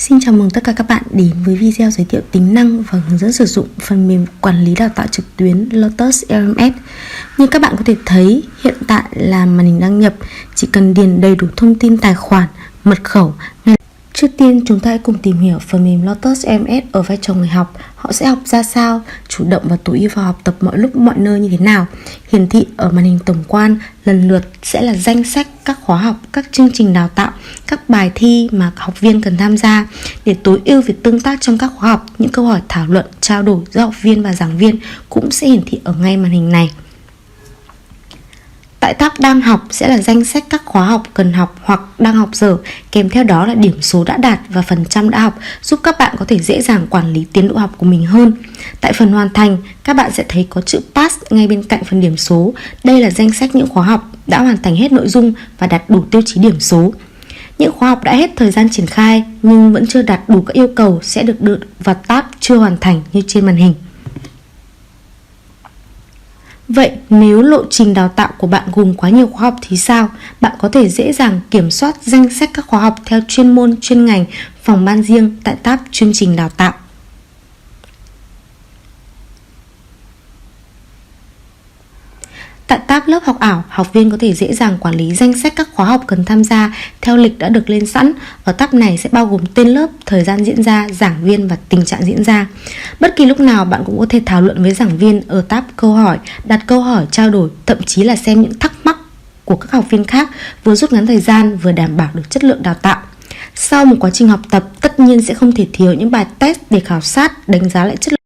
Xin chào mừng tất cả các bạn đến với video giới thiệu tính năng và hướng dẫn sử dụng phần mềm quản lý đào tạo trực tuyến Lotus LMS. Như các bạn có thể thấy, hiện tại là màn hình đăng nhập, chỉ cần điền đầy đủ thông tin tài khoản, mật khẩu. Trước tiên chúng ta hãy cùng tìm hiểu phần mềm Lotus LMS ở vai trò người học. Họ sẽ học ra sao, chủ động và tối ưu vào học tập mọi lúc mọi nơi như thế nào. Hiển thị ở màn hình tổng quan lần lượt sẽ là danh sách các khóa học, các chương trình đào tạo, các bài thi mà học viên cần tham gia. Để tối ưu việc tương tác trong các khóa học, những câu hỏi thảo luận, trao đổi giữa học viên và giảng viên cũng sẽ hiển thị ở ngay màn hình này. Tại tab đang học sẽ là danh sách các khóa học cần học hoặc đang học dở, kèm theo đó là điểm số đã đạt và phần trăm đã học, giúp các bạn có thể dễ dàng quản lý tiến độ học của mình hơn. Tại phần hoàn thành, các bạn sẽ thấy có chữ Pass ngay bên cạnh phần điểm số. Đây là danh sách những khóa học đã hoàn thành hết nội dung và đạt đủ tiêu chí điểm số. Những khóa học đã hết thời gian triển khai nhưng vẫn chưa đạt đủ các yêu cầu sẽ được đưa vào tab chưa hoàn thành như trên màn hình. Vậy nếu lộ trình đào tạo của bạn gồm quá nhiều khóa học thì sao? Bạn có thể dễ dàng kiểm soát danh sách các khóa học theo chuyên môn, chuyên ngành, phòng ban riêng tại tab chương trình đào tạo. Tại tab lớp học ảo, học viên có thể dễ dàng quản lý danh sách các khóa học cần tham gia theo lịch đã được lên sẵn. Ở tab này sẽ bao gồm tên lớp, thời gian diễn ra, giảng viên và tình trạng diễn ra. Bất kỳ lúc nào bạn cũng có thể thảo luận với giảng viên ở tab câu hỏi, đặt câu hỏi, trao đổi, thậm chí là xem những thắc mắc của các học viên khác, vừa rút ngắn thời gian vừa đảm bảo được chất lượng đào tạo. Sau một quá trình học tập, tất nhiên sẽ không thể thiếu những bài test để khảo sát, đánh giá lại chất lượng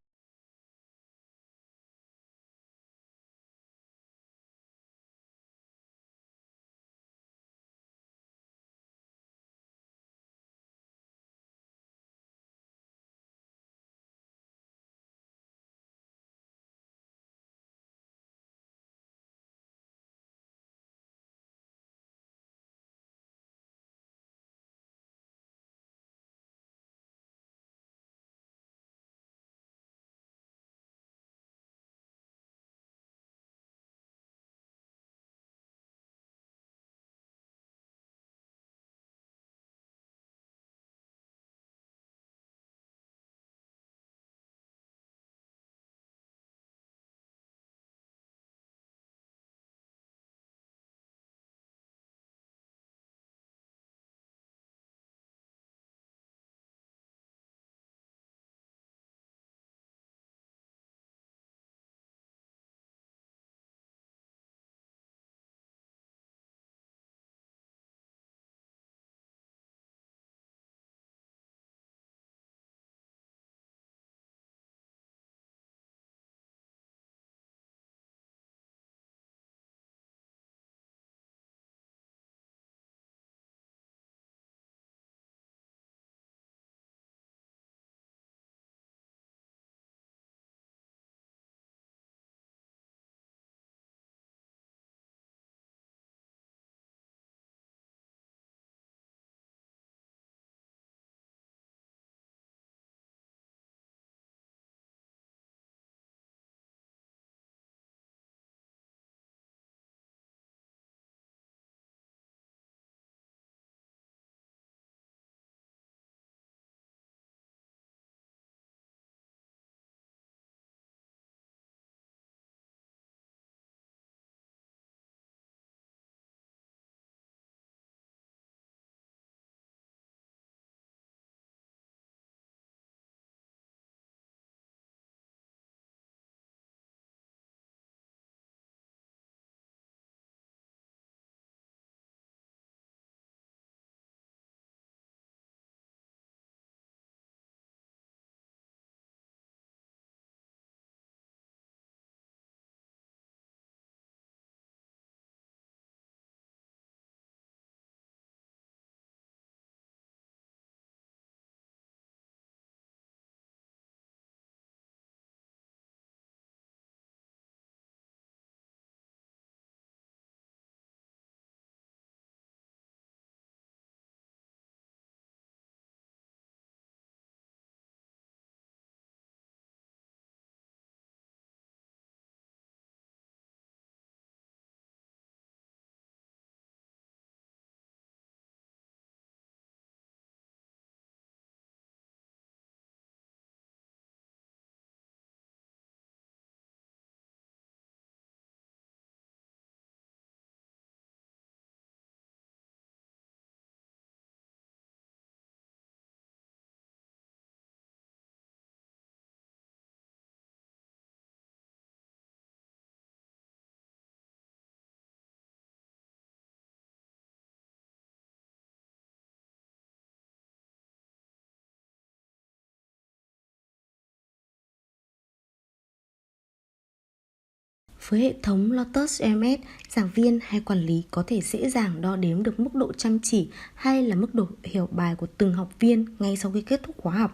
Với hệ thống Lotus LMS, giảng viên hay quản lý có thể dễ dàng đo đếm được mức độ chăm chỉ hay là mức độ hiểu bài của từng học viên ngay sau khi kết thúc khóa học.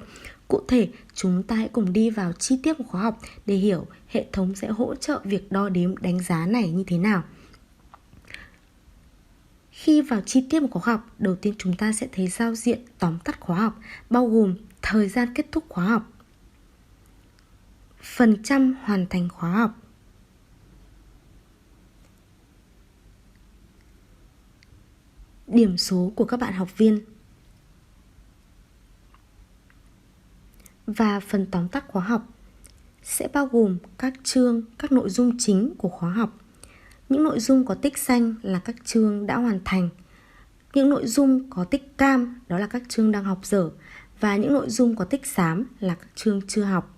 Cụ thể, chúng ta hãy cùng đi vào chi tiết của khóa học để hiểu hệ thống sẽ hỗ trợ việc đo đếm đánh giá này như thế nào. Khi vào chi tiết của khóa học, đầu tiên chúng ta sẽ thấy giao diện tóm tắt khóa học, bao gồm thời gian kết thúc khóa học, phần trăm hoàn thành khóa học, điểm số của các bạn học viên và phần tóm tắt khóa học sẽ bao gồm các chương, các nội dung chính của khóa học. Những nội dung có tích xanh là các chương đã hoàn thành. Những nội dung có tích cam đó là các chương đang học dở và những nội dung có tích xám là các chương chưa học.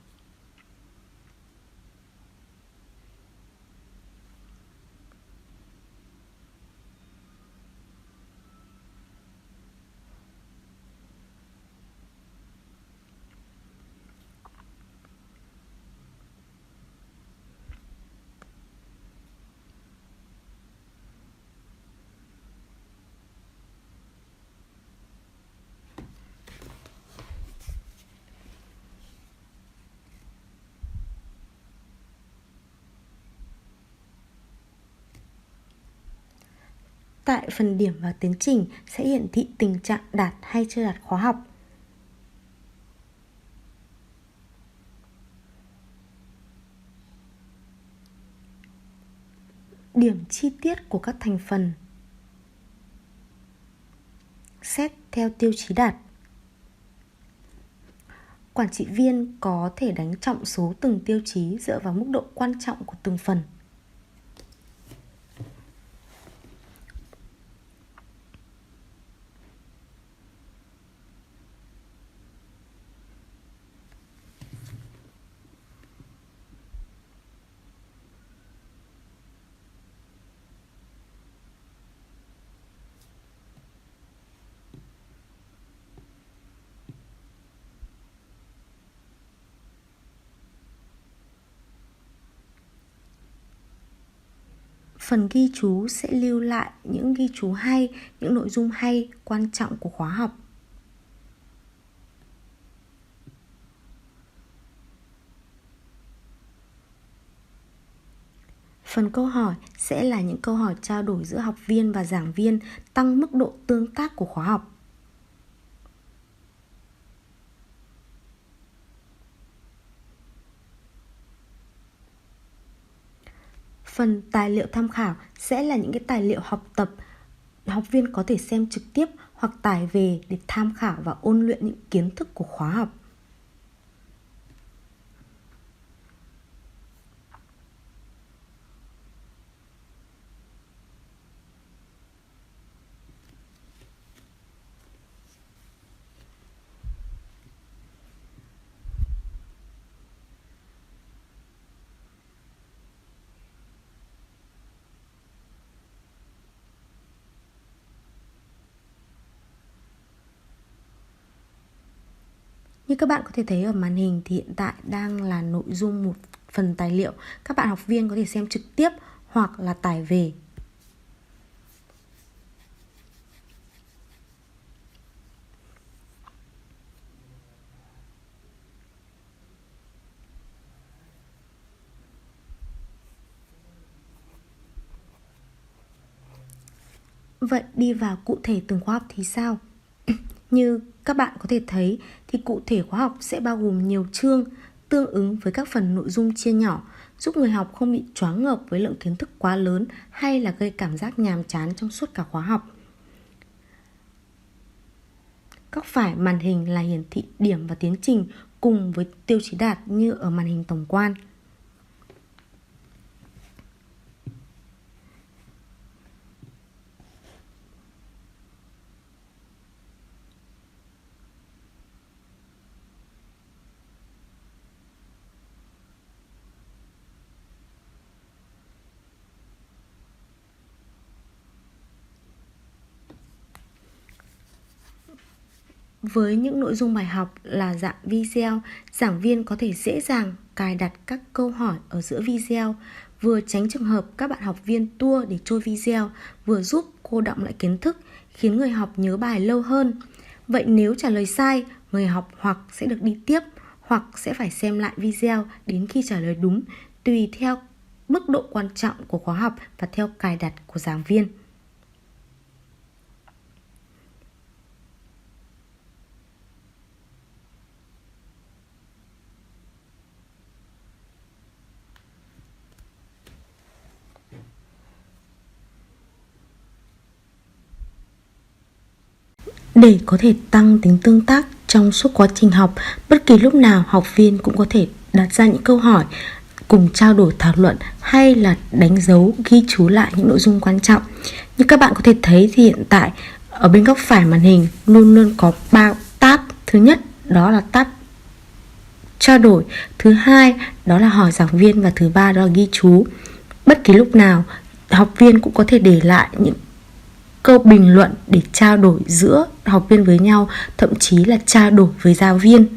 Tại phần điểm và tiến trình sẽ hiển thị tình trạng đạt hay chưa đạt khóa học. Điểm chi tiết của các thành phần xét theo tiêu chí đạt. Quản trị viên có thể đánh trọng số từng tiêu chí dựa vào mức độ quan trọng của từng phần. Phần ghi chú sẽ lưu lại những ghi chú hay, những nội dung hay, quan trọng của khóa học. Phần câu hỏi sẽ là những câu hỏi trao đổi giữa học viên và giảng viên, tăng mức độ tương tác của khóa học. Phần tài liệu tham khảo sẽ là những cái tài liệu học tập học viên có thể xem trực tiếp hoặc tải về để tham khảo và ôn luyện những kiến thức của khóa học. Như các bạn có thể thấy ở màn hình thì hiện tại đang là nội dung một phần tài liệu các bạn học viên có thể xem trực tiếp hoặc là tải về. Vậy đi vào cụ thể từng khóa học thì sao? Như các bạn có thể thấy thì cụ thể khóa học sẽ bao gồm nhiều chương tương ứng với các phần nội dung chia nhỏ, giúp người học không bị choáng ngợp với lượng kiến thức quá lớn hay là gây cảm giác nhàm chán trong suốt cả khóa học. Góc phải màn hình là hiển thị điểm và tiến trình cùng với tiêu chí đạt như ở màn hình tổng quan. Với những nội dung bài học là dạng video, giảng viên có thể dễ dàng cài đặt các câu hỏi ở giữa video, vừa tránh trường hợp các bạn học viên tua để trôi video, vừa giúp cô đọng lại kiến thức, khiến người học nhớ bài lâu hơn. Vậy nếu trả lời sai, người học hoặc sẽ được đi tiếp, hoặc sẽ phải xem lại video đến khi trả lời đúng, tùy theo mức độ quan trọng của khóa học và theo cài đặt của giảng viên. Để có thể tăng tính tương tác trong suốt quá trình học, bất kỳ lúc nào học viên cũng có thể đặt ra những câu hỏi, cùng trao đổi thảo luận hay là đánh dấu ghi chú lại những nội dung quan trọng. Như các bạn có thể thấy thì hiện tại ở bên góc phải màn hình luôn luôn có 3 tab. Thứ nhất đó là tab trao đổi, thứ hai đó là hỏi giảng viên và thứ ba đó là ghi chú. Bất kỳ lúc nào học viên cũng có thể để lại những câu bình luận để trao đổi giữa học viên với nhau, thậm chí là trao đổi với giáo viên.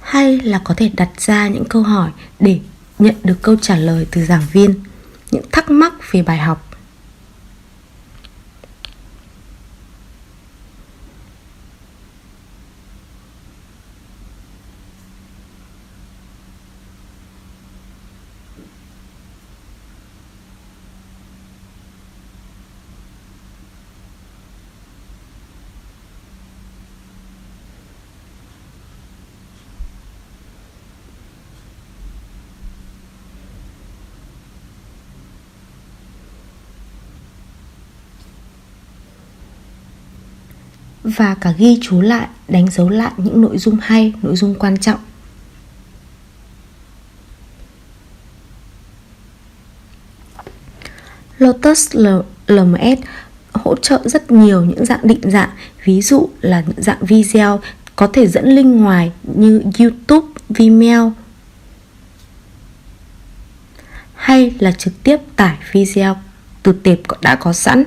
Hay là có thể đặt ra những câu hỏi để nhận được câu trả lời từ giảng viên, những thắc mắc về bài học. Và cả ghi chú lại, đánh dấu lại những nội dung hay, nội dung quan trọng. Lotus LMS hỗ trợ rất nhiều những dạng định dạng, ví dụ là những dạng video có thể dẫn link ngoài như YouTube, Vimeo, hay là trực tiếp tải video từ tệp đã có sẵn.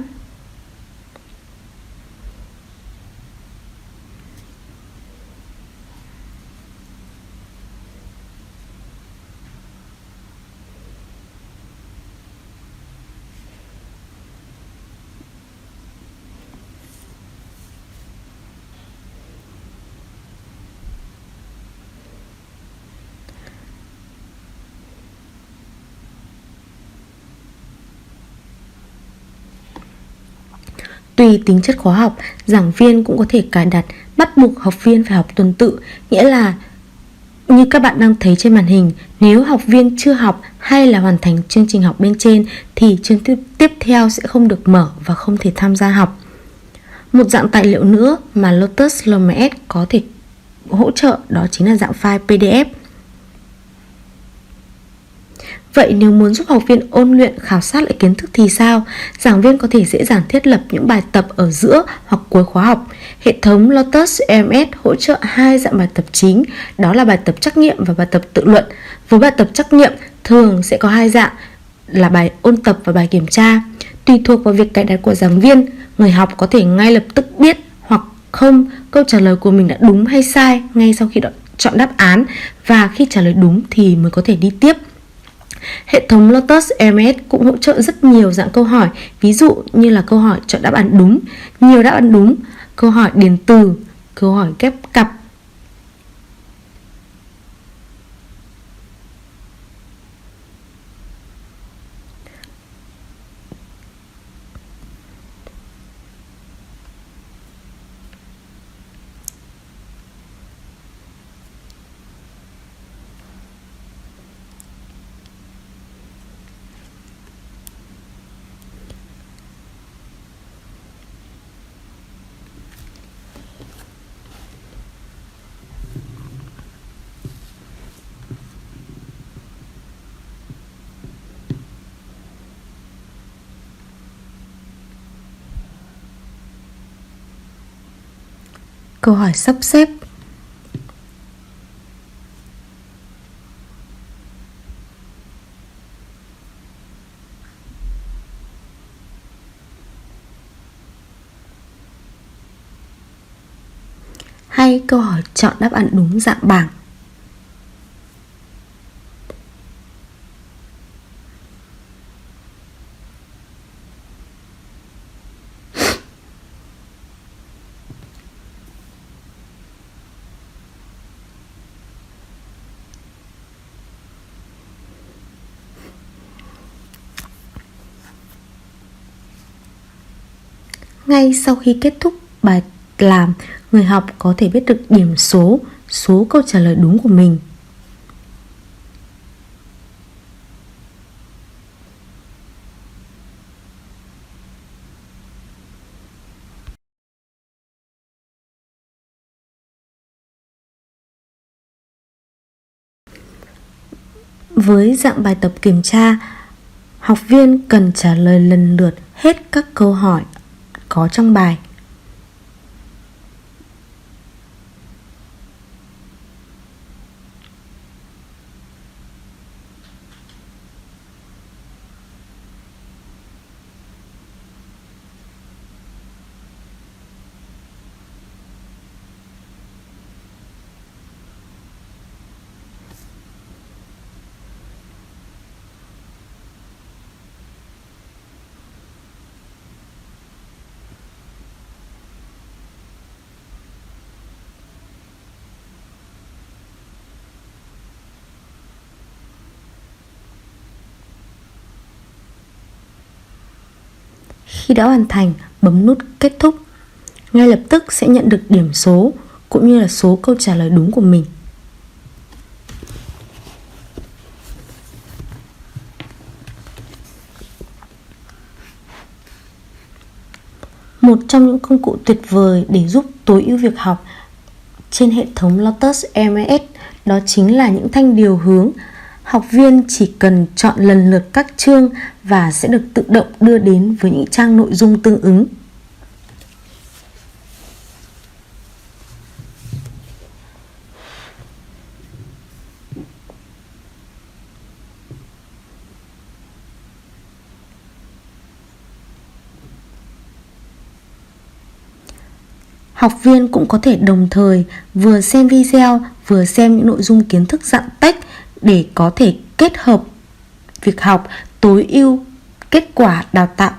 Tùy tính chất khóa học, giảng viên cũng có thể cài đặt bắt buộc học viên phải học tuần tự, nghĩa là như các bạn đang thấy trên màn hình, nếu học viên chưa học hay là hoàn thành chương trình học bên trên thì chương tiếp theo sẽ không được mở và không thể tham gia học. Một dạng tài liệu nữa mà Lotus LMS có thể hỗ trợ đó chính là dạng file PDF. Vậy nếu muốn giúp học viên ôn luyện khảo sát lại kiến thức thì sao? Giảng viên có thể dễ dàng thiết lập những bài tập ở giữa hoặc cuối khóa học. Hệ thống Lotus LMS hỗ trợ hai dạng bài tập chính, đó là bài tập trắc nghiệm và bài tập tự luận. Với bài tập trắc nghiệm thường sẽ có hai dạng là bài ôn tập và bài kiểm tra. Tùy thuộc vào việc cài đặt của giảng viên, người học có thể ngay lập tức biết hoặc không câu trả lời của mình đã đúng hay sai ngay sau khi chọn đáp án, và khi trả lời đúng thì mới có thể đi tiếp. Hệ thống Lotus LMS cũng hỗ trợ rất nhiều dạng câu hỏi, ví dụ như là câu hỏi chọn đáp án đúng, nhiều đáp án đúng, câu hỏi điền từ, câu hỏi ghép cặp. câu hỏi sắp xếp. Hay câu hỏi chọn đáp án đúng dạng bảng. Ngay sau khi kết thúc bài làm, người học có thể biết được điểm số, số câu trả lời đúng của mình. Với dạng bài tập kiểm tra, học viên cần trả lời lần lượt hết các câu hỏi có trong bài. Khi đã hoàn thành, bấm nút kết thúc. Ngay lập tức sẽ nhận được điểm số cũng như là số câu trả lời đúng của mình. Một trong những công cụ tuyệt vời để giúp tối ưu việc học trên hệ thống Lotus LMS đó chính là những thanh điều hướng. Học viên chỉ cần chọn lần lượt các chương và sẽ được tự động đưa đến với những trang nội dung tương ứng. Học viên cũng có thể đồng thời vừa xem video vừa xem những nội dung kiến thức dạng text để có thể kết hợp việc học tối ưu kết quả đào tạo.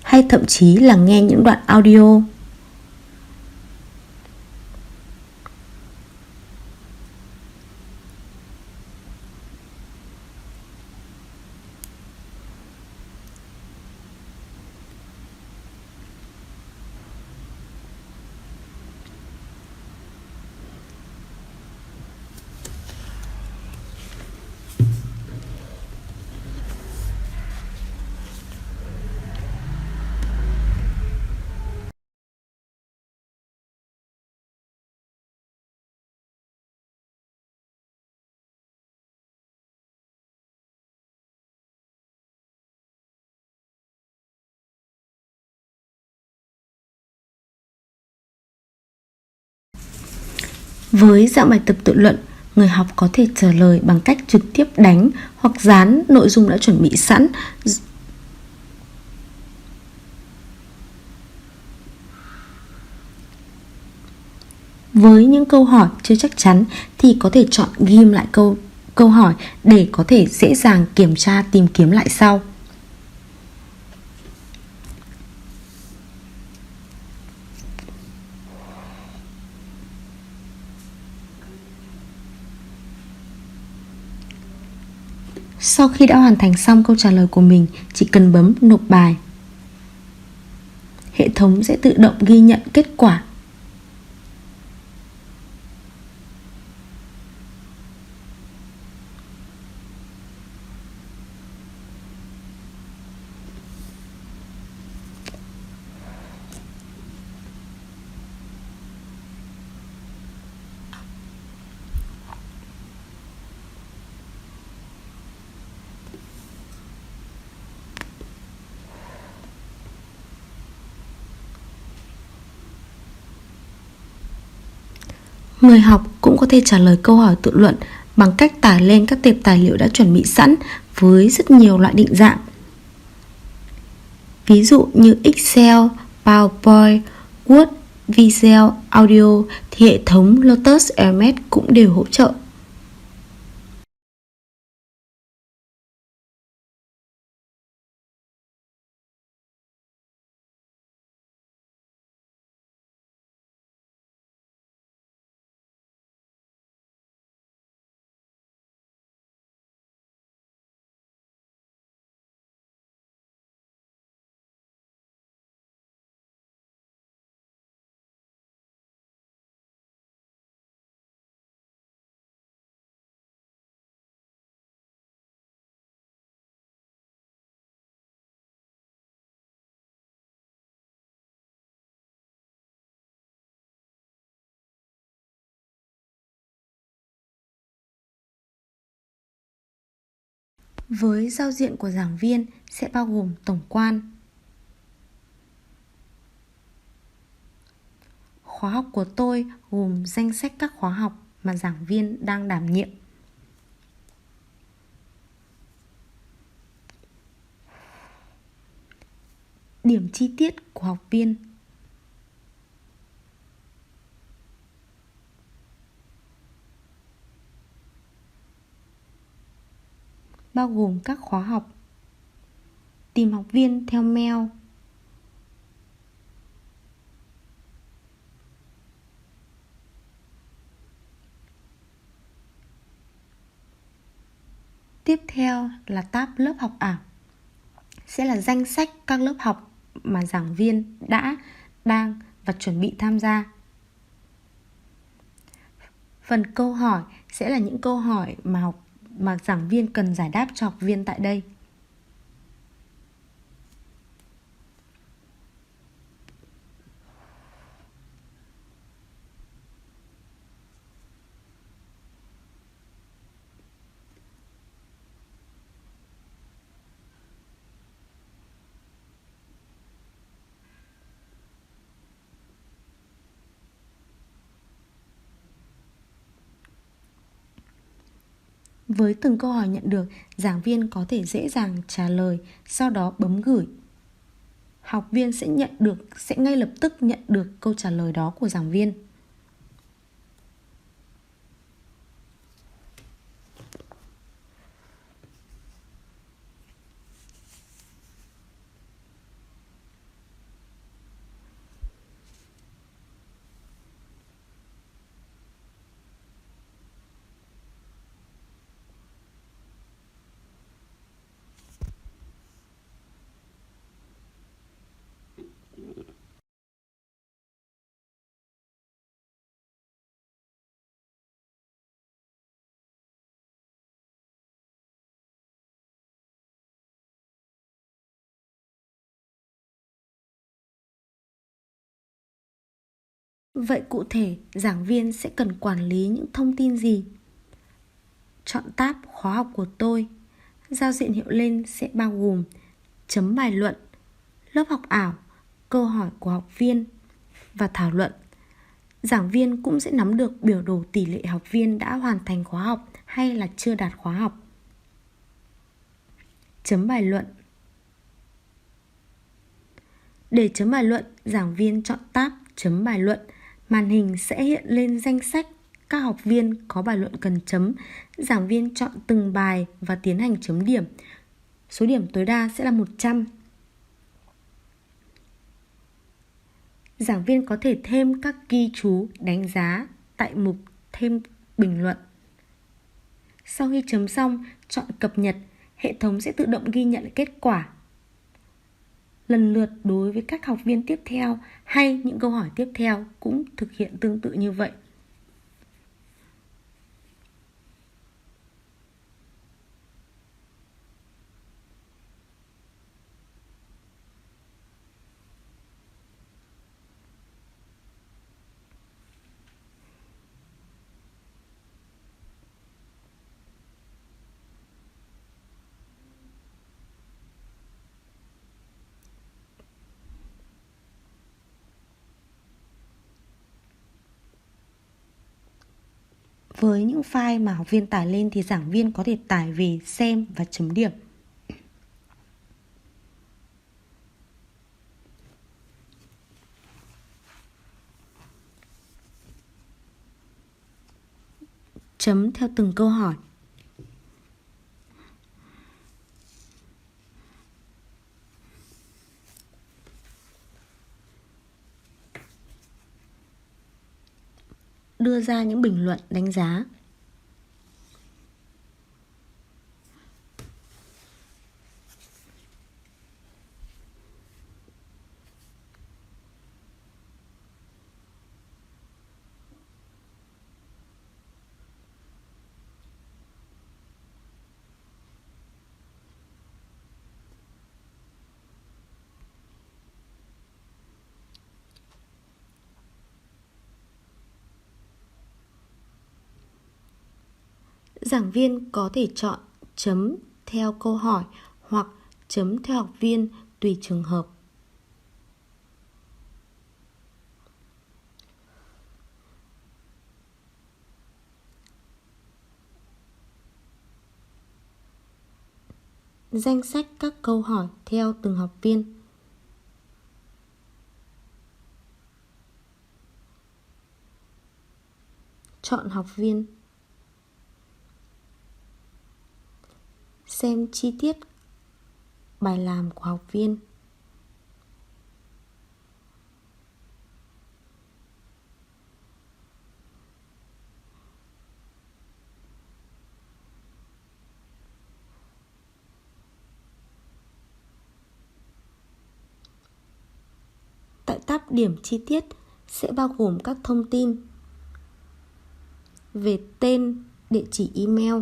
Hay thậm chí là nghe những đoạn audio. Với dạng bài tập tự luận, người học có thể trả lời bằng cách trực tiếp đánh hoặc dán nội dung đã chuẩn bị sẵn. Với những câu hỏi chưa chắc chắn thì có thể chọn ghim lại câu hỏi để có thể dễ dàng kiểm tra tìm kiếm lại sau. Sau khi đã hoàn thành xong câu trả lời của mình, chỉ cần bấm nộp bài. Hệ thống sẽ tự động ghi nhận kết quả. Các bạn có thể thấy rằng bài tập tự luận giúp học viên có thể trả lời bằng cách trực tiếp đánh hoặc dán nội dung đã chuẩn bị sẵn. Với những câu hỏi chưa chắc chắn thì có thể chọn ghim lại câu hỏi để có thể dễ dàng kiểm tra tìm kiếm lại sau. Người học cũng có thể trả lời câu hỏi tự luận bằng cách tải lên các tệp tài liệu đã chuẩn bị sẵn với rất nhiều loại định dạng. Ví dụ như Excel, PowerPoint, Word, video, audio thì hệ thống Lotus LMS cũng đều hỗ trợ. Với giao diện của giảng viên sẽ bao gồm tổng quan, khóa học của tôi gồm danh sách các khóa học mà giảng viên đang đảm nhiệm. Điểm chi tiết của học viên. Bao gồm các khóa học. Tìm học viên theo mail. Tiếp theo là tab lớp học ảo. Sẽ là danh sách các lớp học mà giảng viên đã, đang và chuẩn bị tham gia. Phần câu hỏi sẽ là những câu hỏi mà giảng viên cần giải đáp cho học viên tại đây. Với từng câu hỏi nhận được, giảng viên có thể dễ dàng trả lời, sau đó bấm gửi. Học viên sẽ ngay lập tức nhận được câu trả lời đó của giảng viên. Vậy cụ thể, giảng viên sẽ cần quản lý những thông tin gì? Chọn tab khóa học của tôi. Giao diện hiện lên sẽ bao gồm chấm bài luận, lớp học ảo, câu hỏi của học viên và thảo luận. Giảng viên cũng sẽ nắm được biểu đồ tỷ lệ học viên đã hoàn thành khóa học hay là chưa đạt khóa học. Chấm bài luận. Để chấm bài luận, giảng viên chọn tab chấm bài luận. Màn hình sẽ hiện lên danh sách các học viên có bài luận cần chấm. Giảng viên chọn từng bài và tiến hành chấm điểm. Số điểm tối đa sẽ là 100. Giảng viên có thể thêm các ghi chú đánh giá tại mục thêm bình luận. Sau khi chấm xong, chọn cập nhật, hệ thống sẽ tự động ghi nhận kết quả. Lần lượt đối với các học viên tiếp theo hay những câu hỏi tiếp theo cũng thực hiện tương tự như vậy. Với những file mà học viên tải lên thì giảng viên có thể tải về xem và chấm điểm. Chấm theo từng câu hỏi. Đưa ra những bình luận đánh giá. Giảng viên có thể chọn chấm theo câu hỏi hoặc chấm theo học viên tùy trường hợp. Danh sách các câu hỏi theo từng học viên. Chọn học viên. Xem chi tiết bài làm của học viên. Tại tab điểm chi tiết sẽ bao gồm các thông tin về tên, địa chỉ email,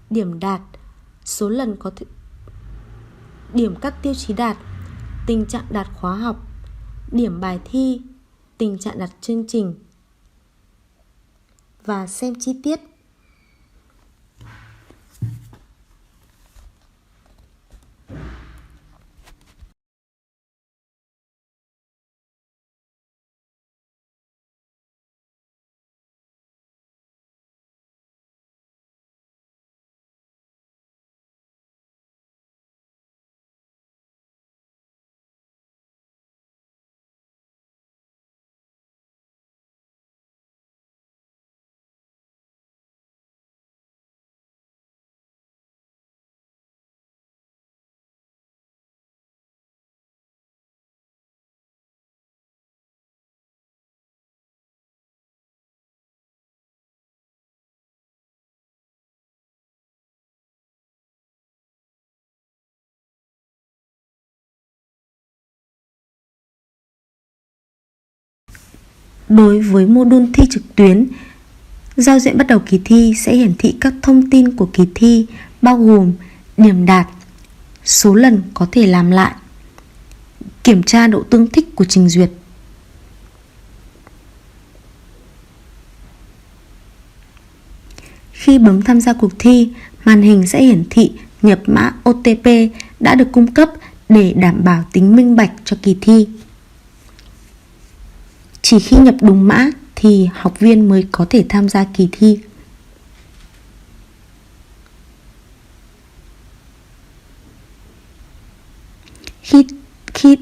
điểm đạt, số lần có thể, điểm các tiêu chí đạt, tình trạng đạt khóa học, điểm bài thi, tình trạng đạt chương trình và xem chi tiết. Đối với module thi trực tuyến, giao diện bắt đầu kỳ thi sẽ hiển thị các thông tin của kỳ thi bao gồm điểm đạt, số lần có thể làm lại, kiểm tra độ tương thích của trình duyệt. Khi bấm tham gia cuộc thi, màn hình sẽ hiển thị nhập mã OTP đã được cung cấp để đảm bảo tính minh bạch cho kỳ thi. Chỉ khi nhập đúng mã thì học viên mới có thể tham gia kỳ thi. Khi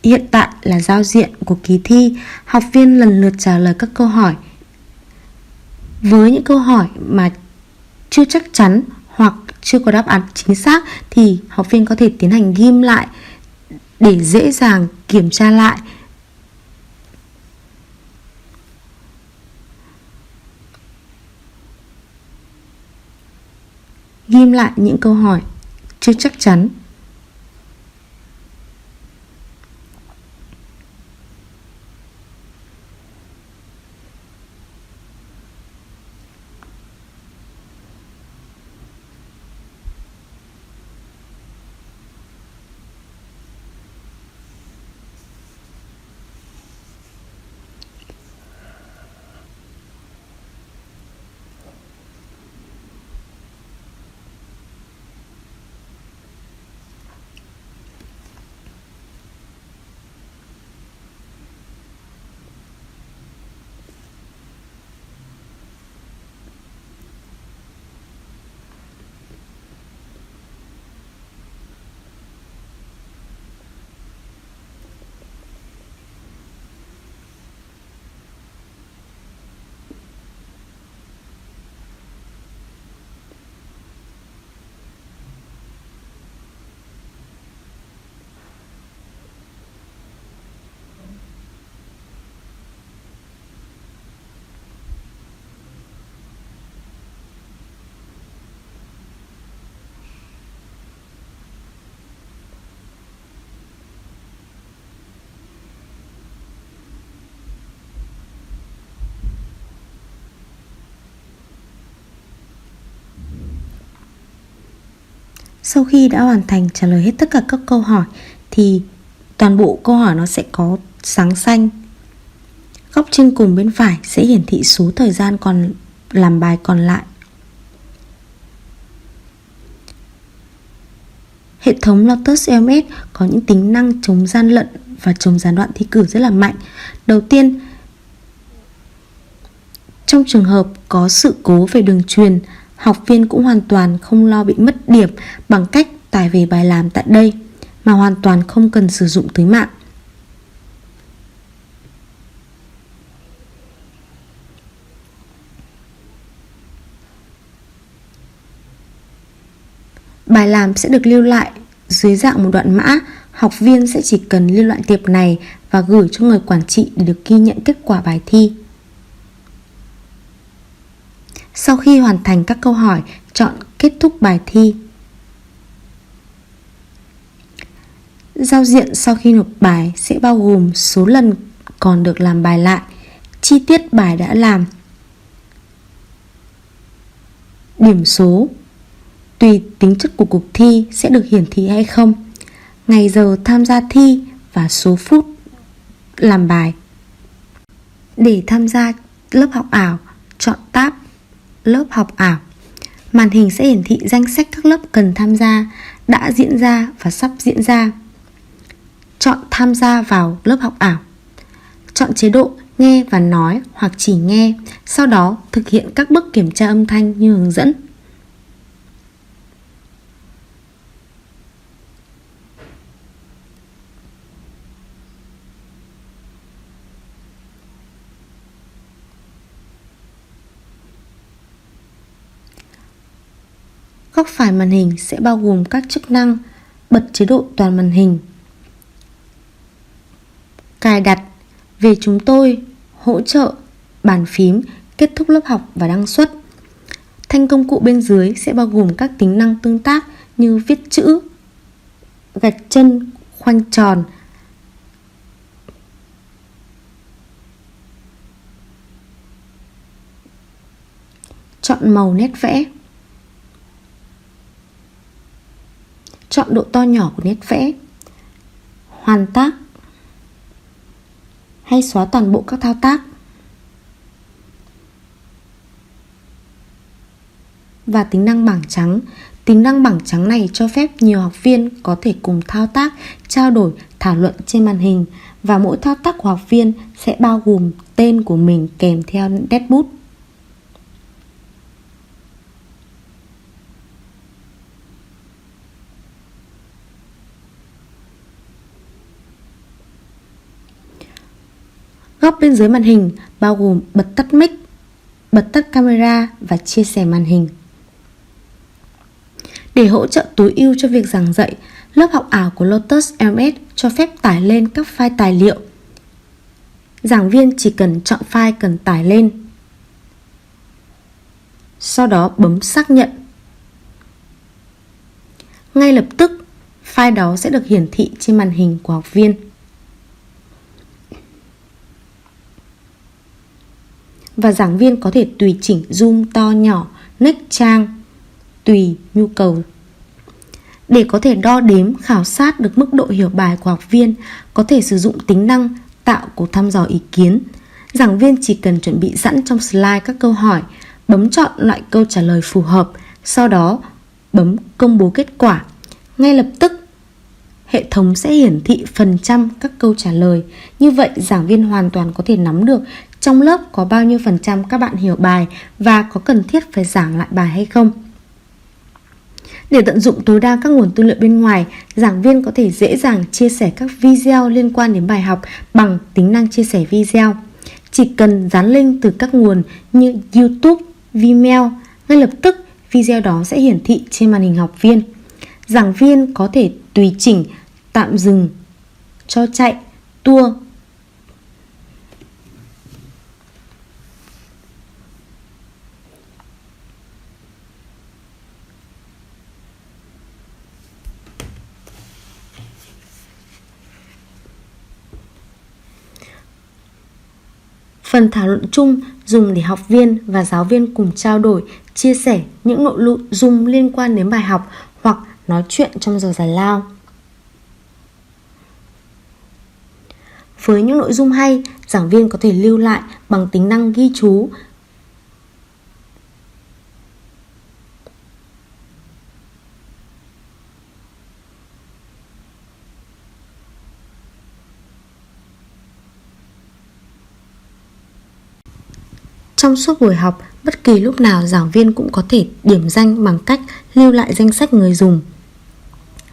hiện tại là giao diện của kỳ thi, học viên lần lượt trả lời các câu hỏi. Với những câu hỏi mà chưa chắc chắn hoặc chưa có đáp án chính xác thì học viên có thể tiến hành ghim lại để dễ dàng kiểm tra lại. Ghim lại những câu hỏi chưa chắc chắn. Sau khi đã hoàn thành trả lời hết tất cả các câu hỏi thì toàn bộ câu hỏi nó sẽ có sáng xanh. Góc trên cùng bên phải sẽ hiển thị số thời gian còn làm bài còn lại. Hệ thống Lotus LMS có những tính năng chống gian lận và chống gián đoạn thi cử rất là mạnh. Đầu tiên, trong trường hợp có sự cố về đường truyền, học viên cũng hoàn toàn không lo bị mất điểm bằng cách tải về bài làm tại đây, mà hoàn toàn không cần sử dụng tới mạng. Bài làm sẽ được lưu lại dưới dạng một đoạn mã. Học viên sẽ chỉ cần lưu lại tiệp này và gửi cho người quản trị để được ghi nhận kết quả bài thi. Sau khi hoàn thành các câu hỏi, chọn kết thúc bài thi. Giao diện sau khi nộp bài sẽ bao gồm số lần còn được làm bài lại, chi tiết bài đã làm, điểm số tùy tính chất của cuộc thi sẽ được hiển thị hay không, ngày giờ tham gia thi và số phút làm bài. Để tham gia lớp học ảo, chọn tab lớp học ảo. Màn hình sẽ hiển thị danh sách các lớp cần tham gia, đã diễn ra và sắp diễn ra. Chọn tham gia vào lớp học ảo. Chọn chế độ nghe và nói hoặc chỉ nghe, sau đó thực hiện các bước kiểm tra âm thanh như hướng dẫn. Góc phải màn hình sẽ bao gồm các chức năng: bật chế độ toàn màn hình, cài đặt, về chúng tôi, hỗ trợ, bàn phím, kết thúc lớp học và đăng xuất. Thanh công cụ bên dưới sẽ bao gồm các tính năng tương tác như viết chữ, gạch chân, khoanh tròn, chọn màu nét vẽ, chọn độ to nhỏ của nét vẽ, hoàn tác hay xóa toàn bộ các thao tác, và tính năng bảng trắng. Tính năng bảng trắng này cho phép nhiều học viên có thể cùng thao tác, trao đổi, thảo luận trên màn hình, và mỗi thao tác của học viên sẽ bao gồm tên của mình kèm theo nét bút. Góc bên dưới màn hình bao gồm bật tắt mic, bật tắt camera và chia sẻ màn hình. Để hỗ trợ tối ưu cho việc giảng dạy, lớp học ảo của Lotus LMS cho phép tải lên các file tài liệu. Giảng viên chỉ cần chọn file cần tải lên, sau đó bấm xác nhận. Ngay lập tức, file đó sẽ được hiển thị trên màn hình của học viên. Và giảng viên có thể tùy chỉnh zoom to nhỏ, next trang tùy nhu cầu. Để có thể đo đếm, khảo sát được mức độ hiểu bài của học viên, có thể sử dụng tính năng tạo cuộc thăm dò ý kiến. Giảng viên chỉ cần chuẩn bị sẵn trong slide các câu hỏi, bấm chọn loại câu trả lời phù hợp, sau đó bấm công bố kết quả. Ngay lập tức, hệ thống sẽ hiển thị phần trăm các câu trả lời. Như vậy, giảng viên hoàn toàn có thể nắm được trong lớp có bao nhiêu phần trăm các bạn hiểu bài và có cần thiết phải giảng lại bài hay không. Để tận dụng tối đa các nguồn tư liệu bên ngoài, giảng viên có thể dễ dàng chia sẻ các video liên quan đến bài học bằng tính năng chia sẻ video. Chỉ cần dán link từ các nguồn như YouTube, Vimeo, ngay lập tức video đó sẽ hiển thị trên màn hình học viên. Giảng viên có thể tùy chỉnh, tạm dừng, cho chạy, tua. Phần thảo luận chung dùng để học viên và giáo viên cùng trao đổi, chia sẻ những nội dung liên quan đến bài học hoặc nói chuyện trong giờ giải lao. Với những nội dung hay, giảng viên có thể lưu lại bằng tính năng ghi chú. Trong suốt buổi học, bất kỳ lúc nào giảng viên cũng có thể điểm danh bằng cách lưu lại danh sách người dùng.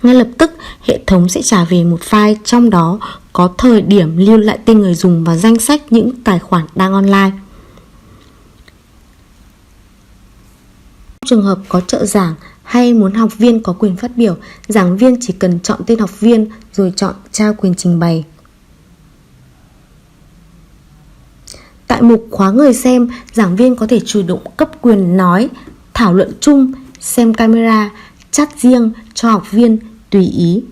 Ngay lập tức, hệ thống sẽ trả về một file trong đó có thời điểm lưu lại tên người dùng và danh sách những tài khoản đang online. Trong trường hợp có trợ giảng hay muốn học viên có quyền phát biểu, giảng viên chỉ cần chọn tên học viên rồi chọn trao quyền trình bày. Tại mục khóa người xem, giảng viên có thể chủ động cấp quyền nói, thảo luận chung, xem camera, chat riêng cho học viên tùy ý.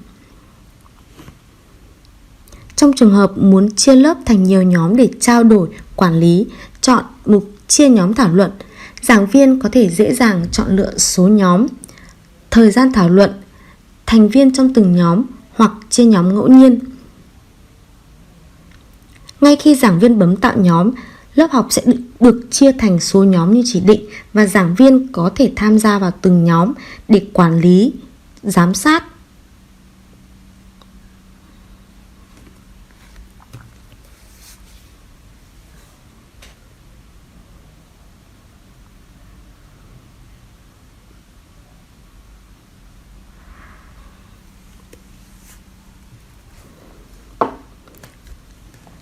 Trong trường hợp muốn chia lớp thành nhiều nhóm để trao đổi, quản lý, chọn mục chia nhóm thảo luận. Giảng viên có thể dễ dàng chọn lựa số nhóm, thời gian thảo luận, thành viên trong từng nhóm hoặc chia nhóm ngẫu nhiên. Ngay khi giảng viên bấm tạo nhóm, lớp học sẽ được chia thành số nhóm như chỉ định và giảng viên có thể tham gia vào từng nhóm để quản lý, giám sát.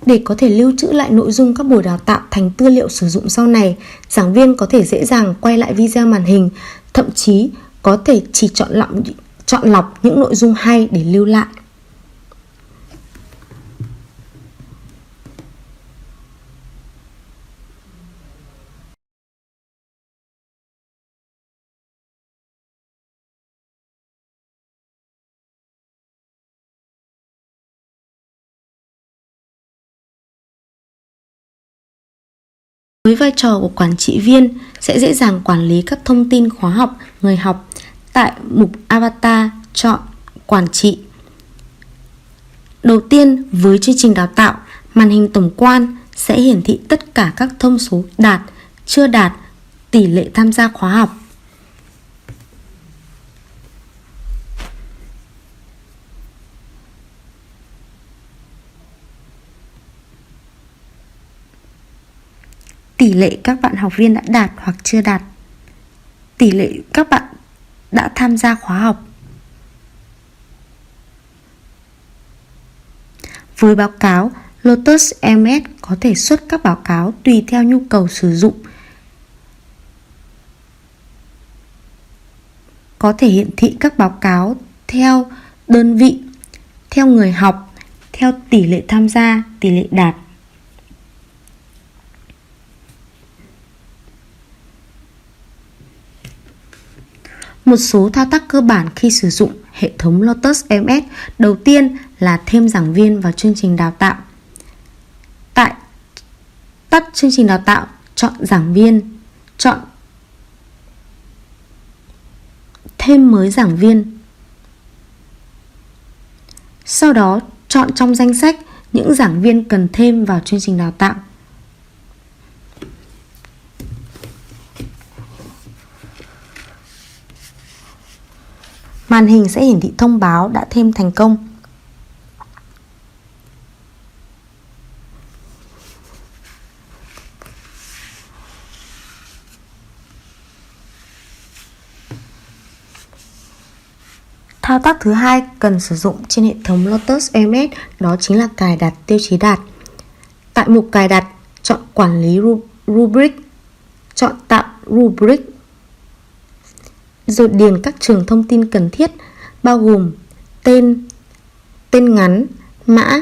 Để có thể lưu trữ lại nội dung các buổi đào tạo thành tư liệu sử dụng sau này, giảng viên có thể dễ dàng quay lại video màn hình, thậm chí có thể chỉ chọn lọc những nội dung hay để lưu lại. Với vai trò của quản trị viên sẽ dễ dàng quản lý các thông tin khóa học, người học. Tại mục Avatar, chọn Quản trị. Đầu tiên, với chương trình đào tạo, màn hình tổng quan sẽ hiển thị tất cả các thông số đạt, chưa đạt, tỷ lệ tham gia khóa học. Tỷ lệ các bạn học viên đã đạt hoặc chưa đạt, tỷ lệ các bạn đã tham gia khóa học. Với báo cáo, Lotus LMS có thể xuất các báo cáo tùy theo nhu cầu sử dụng. Có thể hiển thị các báo cáo theo đơn vị, theo người học, theo tỷ lệ tham gia, tỷ lệ đạt. Một số thao tác cơ bản khi sử dụng hệ thống Lotus LMS. Đầu tiên là thêm giảng viên vào chương trình đào tạo. Tại tắt chương trình đào tạo, chọn giảng viên, chọn thêm mới giảng viên. Sau đó chọn trong danh sách những giảng viên cần thêm vào chương trình đào tạo. Màn hình sẽ hiển thị thông báo đã thêm thành công. Thao tác thứ hai cần sử dụng trên hệ thống Lotus LMS đó chính là cài đặt tiêu chí đạt. Tại mục cài đặt, chọn quản lý rubric, chọn tạo rubric, rồi điền các trường thông tin cần thiết bao gồm tên, tên ngắn, mã,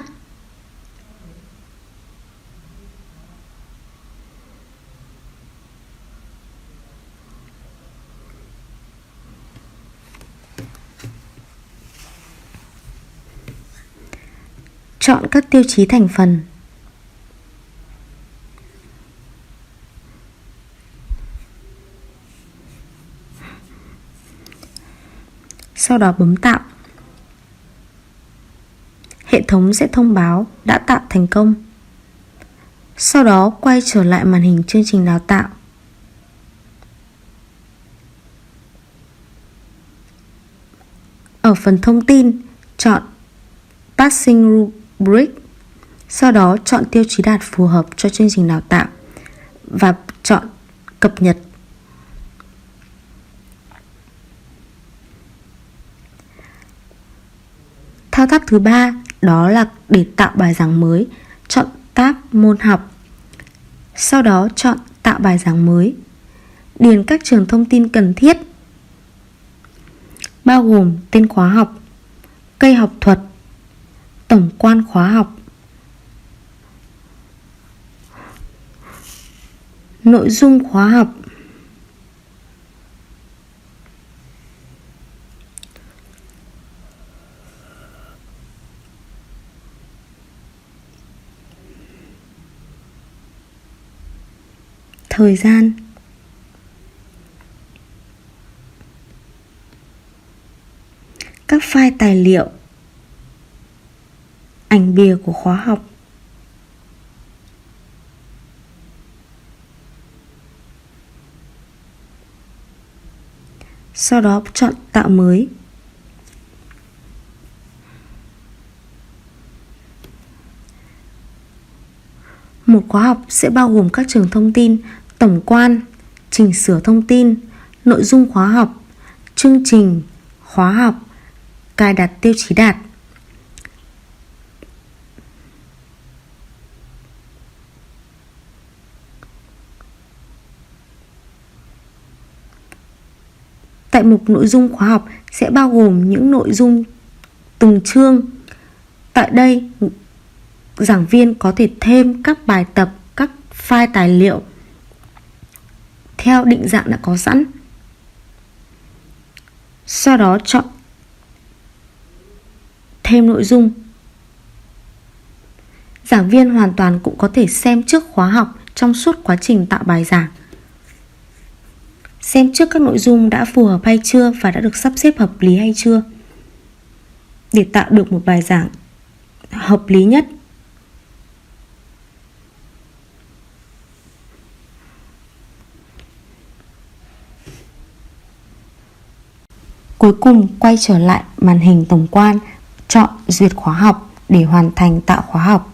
chọn các tiêu chí thành phần. sau đó bấm tạo. Hệ thống sẽ thông báo đã tạo thành công. Sau đó quay trở lại màn hình chương trình đào tạo. Ở phần thông tin, chọn Passing Rubric. Sau đó chọn tiêu chí đạt phù hợp cho chương trình đào tạo và chọn cập nhật. Thao tác thứ 3 đó là để tạo bài giảng mới. Chọn tab môn học. Sau đó chọn tạo bài giảng mới. Điền các trường thông tin cần thiết, bao gồm tên khóa học, cây học thuật, tổng quan khóa học, nội dung khóa học, thời gian, các file tài liệu, ảnh bìa của khóa học, sau đó chọn tạo mới. Một khóa học sẽ bao gồm các trường thông tin, tổng quan, chỉnh sửa thông tin, nội dung khóa học, chương trình, khóa học, cài đặt tiêu chí đạt. Tại mục nội dung khóa học sẽ bao gồm những nội dung từng chương. Tại đây, giảng viên có thể thêm các bài tập, các file tài liệu theo định dạng đã có sẵn. Sau đó chọn thêm nội dung. Giảng viên hoàn toàn cũng có thể xem trước khóa học trong suốt quá trình tạo bài giảng. Xem trước các nội dung đã phù hợp hay chưa và đã được sắp xếp hợp lý hay chưa, để tạo được một bài giảng hợp lý nhất. Cuối cùng quay trở lại màn hình tổng quan, chọn duyệt khóa học để hoàn thành tạo khóa học.